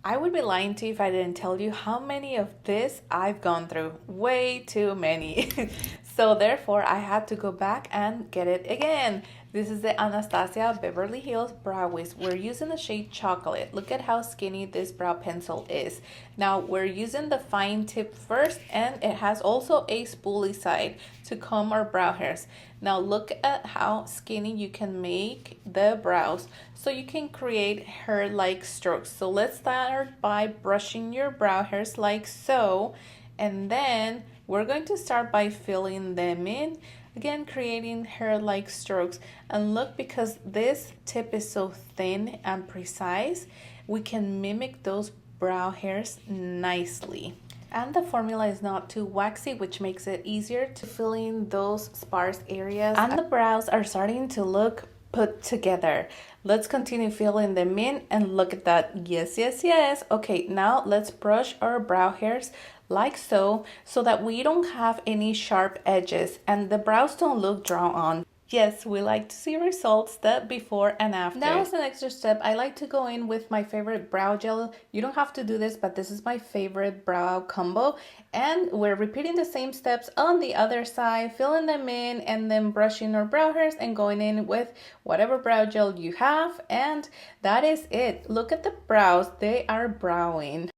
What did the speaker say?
I would be lying to you if I didn't tell you how many of this I've gone through. Way too many. So therefore, I had to go back and get it again. This is the Anastasia Beverly Hills Brow Wiz. We're using the shade Chocolate. Look at how skinny this brow pencil is. Now we're using the fine tip first, and it has also a spoolie side to comb our brow hairs. Now look at how skinny you can make the brows so you can create hair-like strokes. So let's start by brushing your brow hairs like so, and then we're going to start by filling them in, again creating hair-like strokes. And look, because this tip is so thin and precise, we can mimic those brow hairs nicely. And the formula is not too waxy, which makes it easier to fill in those sparse areas. And the brows are starting to look put together. Let's continue filling them in, and look at that. Yes, yes, yes. Okay, now let's brush our brow hairs like so that we don't have any sharp edges and the brows don't look drawn on. Yes, we like to see results, the before and after. Now as an extra step, I like to go in with my favorite brow gel. You don't have to do this, but this is my favorite brow combo. And we're repeating the same steps on the other side, filling them in and then brushing our brow hairs and going in with whatever brow gel you have. And that is it. Look at the brows, they are browing.